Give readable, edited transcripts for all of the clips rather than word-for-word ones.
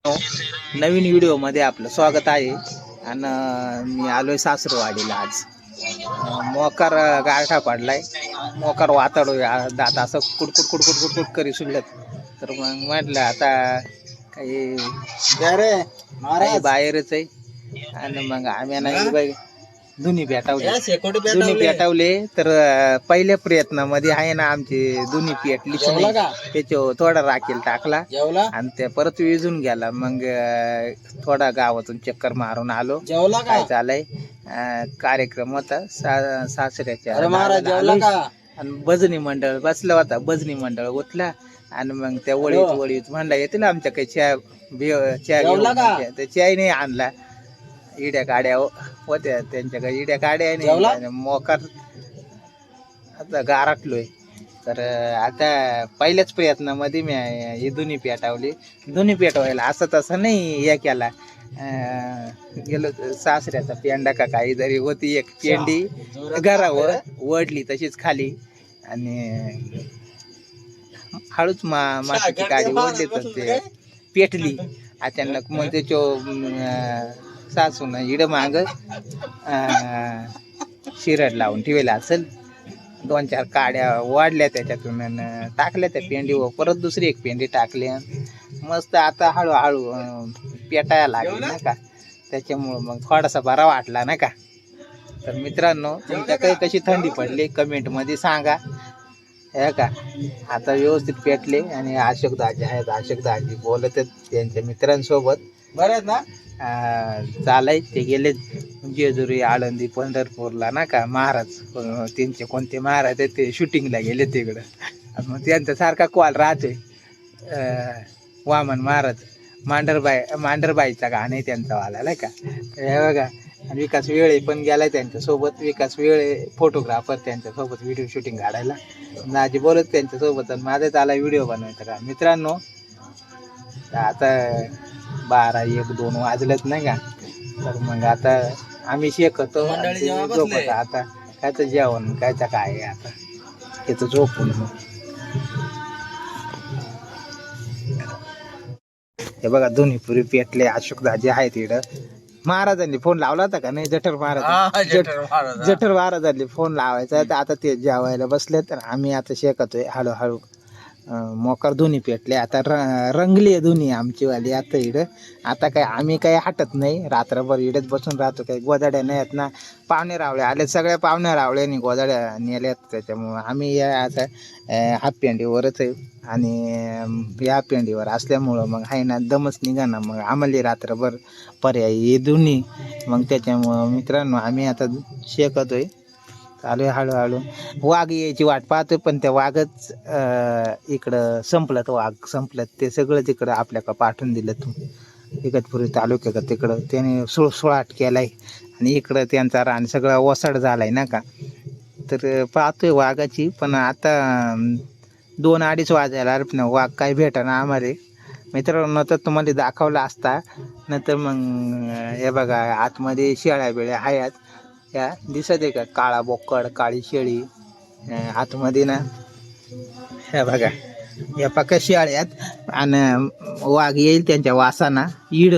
नवीन व्हिडिओमध्ये आपलं स्वागत आहे. आणि मी आलोय सासरवाडीला आज. मोकार गारठा पडलाय, मोकार वाताडो दात असं कुडकुड कुडकुड कुडकुड करी सुटल्यात. तर मग म्हटलं आता काही बाहेरच आहे. आणि मग आम्ही नाही दुनी पेटवले तर पहिल्या प्रयत्नामध्ये आहे ना आमची दुनी पेटली त्याच्यावर थोडा राखेल टाकला आणि ते परत विजून गेला. मग थोडा गावातून चक्कर मारून आलो. काय चालय कार्यक्रम होता सासऱ्याच्या आणि भजनी मंडळ बसला होता. भजनी मंडळ उठला आणि मग त्या वळीत म्हणला येतील आमच्या काही चहा नाही आणला. इड्या काड्या होत्या त्यांच्याकडे, इड्या काड्या नाही. मोकार आता गारटलोय. तर आता पहिल्याच प्रयत्नामध्ये मी ही दुनी पेटवली. दुनी पेटवायला असं तसं नाही हे केला. गेलो सासऱ्याचा पेंडा का काहीतरी होती एक पेंडी घरावर वडली तशीच खाली आणि हळूच मातीची गाडी ओढली तर ते पेटली अचानक. मग त्याच्या सासून इड माग शिरड लावून ठेवला असेल. 2-4 काड्या वाढल्या त्याच्यातून टाकल्या त्या पेंडीवर. परत दुसरी एक पेंडी टाकली. मस्त आता हळूहळू पेटायला लागली ना का. त्याच्यामुळं मग थोडासा बरा वाटला ना का. तर मित्रांनो, तुमच्याकडे कशी थंडी पडली कमेंटमध्ये सांगा. हे का आता व्यवस्थित पेटले. आणि अशोक दाजी आहेत, अशोक दाजी बोलत आहेत त्यांच्या मित्रांसोबत. बरं आहेत ना. चालाय ते गेले जेजुरी, आळंदी, पंढरपूरला ना का. महाराज त्यांचे कोणते महाराज आहेत ते शूटिंगला गेले तिकडं. मग त्यांचा सारखा कॉल राहते. वामन महाराज मांढरबाईचा गाणं आहे त्यांचा वाला नाही का. हे बघा. आणि विकास वेळे पण गेलाय त्यांच्यासोबत. विकास वेळे फोटोग्राफर त्यांच्यासोबत व्हिडिओ शूटिंग काढायला. दाजी बोलत त्यांच्यासोबत. आणि माझाच आला व्हिडिओ बनवायचा का. मित्रांनो आता 12-1-2 वाजलेत नाही का. तर मग आता आम्ही शेकतो झोपत. आता कायचं जेवण कायचं काय आहे आता याचं झोपून. मग हे बघा दोन्ही पुरी पेटले. अशोक दाजी आहेत इकडं. महाराजांनी फोन लावला होता का नाही. जठर महाराजांनी फोन लावायचा. तर आता ते जेवायला बसले. तर आम्ही आता शेकतोय हळूहळू. मोकार दोन्ही पेटले. आता रंगली दोन्ही आमचीवाली आता इकडं. आता काय आम्ही काही हटत नाही. रात्रभर इडत बसून राहतो. काही गोदाड्या नाही आहेत ना. पाहुणे रावळे आले. सगळ्या पाहुण्या रावळ्यांनी गोदाड्या नेल्यात. त्याच्यामुळं आम्ही या आता हाफ पेंडीवरच आहे. आणि या पेंडीवर असल्यामुळं मग आहे ना दमच निघा ना. मग आम्हाला रात्रभर पर्याय हे दोन्ही. मग त्याच्यामुळं मित्रांनो आम्ही आता शेकतोय. चालू आहे हळूहळू. वाघ यायची वाट पाहतोय पण त्या वाघच इकडं संपलं. वाघ संपलं. ते सगळं तिकडं आपल्याकडं पाठवून दिलं. इगतपुरी तालुक्यात तिकडं त्याने सुळसुळाट केलाय. आणि इकडं त्यांचा रान सगळं ओसाड झालाय ना का. तर पाहतोय वाघाची. पण आता 2-2:30 वाजायला पण वाघ काही भेटना आम्हाला. मित्रांनो तर तुम्हाला दाखवला असता. नंतर मग हे बघा आतमध्ये शेळ्या बिळ्या आहेत. या दिसत आहे का काळा बोकड, काळी शेळी आतमध्ये ना. हे बघा या पक्का शेळ्यात. आणि वाघ येईल त्यांच्या वासाना इड.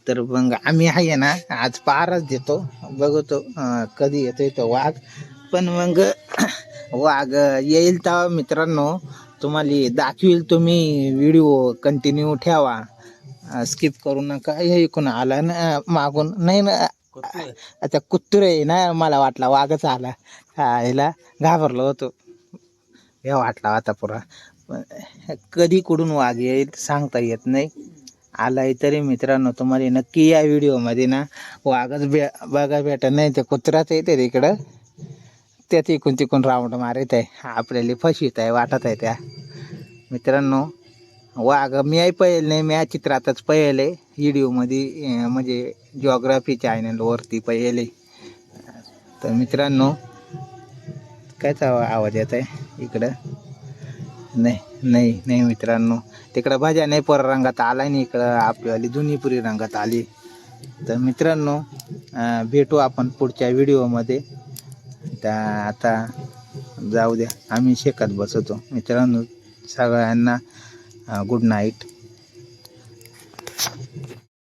तर मग आम्ही आहे ना आज पारच देतो. बघतो कधी येतोय तो वाघ. पण मग वाघ येईल तेव्हा मित्रांनो तुम्हाला दाखवील. तुम्ही व्हिडिओ कंटिन्यू ठेवा. स्किप करू नका. हे इकडून आला ना मागून. नाही ना आता कुत्रे आहे ना. मला वाटला वाघच आला. ह्याला घाबरलो होतो. हे वाटला होता पुरा. कधी कुठून वाघ येईल सांगता येत नाही. आलाय तरी मित्रांनो तुम्हाला नक्की या व्हिडिओमध्ये ना वाघच बघा भेटत नाही. ते कुत्राच येते तिकडं. त्या तिकून राऊंड मारत आहे. आपल्याला फशीत आहे वाटत आहे त्या. मित्रांनो वाघ मी पाहिलं नाही. मी चित्रातच पाहिले व्हिडिओमध्ये म्हणजे जिओग्राफी चॅनलवरती पाहिले. तर मित्रांनो कायचा आवाज येत आहे इकडं. नाही मित्रांनो तिकडं भाज्या नाही पर रंगात आला नाही. इकडं आपल्यावाली जुनीपुरी रंगात आली. तर मित्रांनो भेटू आपण पुढच्या व्हिडिओमध्ये. तर आता जाऊ द्या आम्ही शेकत बसतो. मित्रांनो सगळ्यांना गुड नाईट.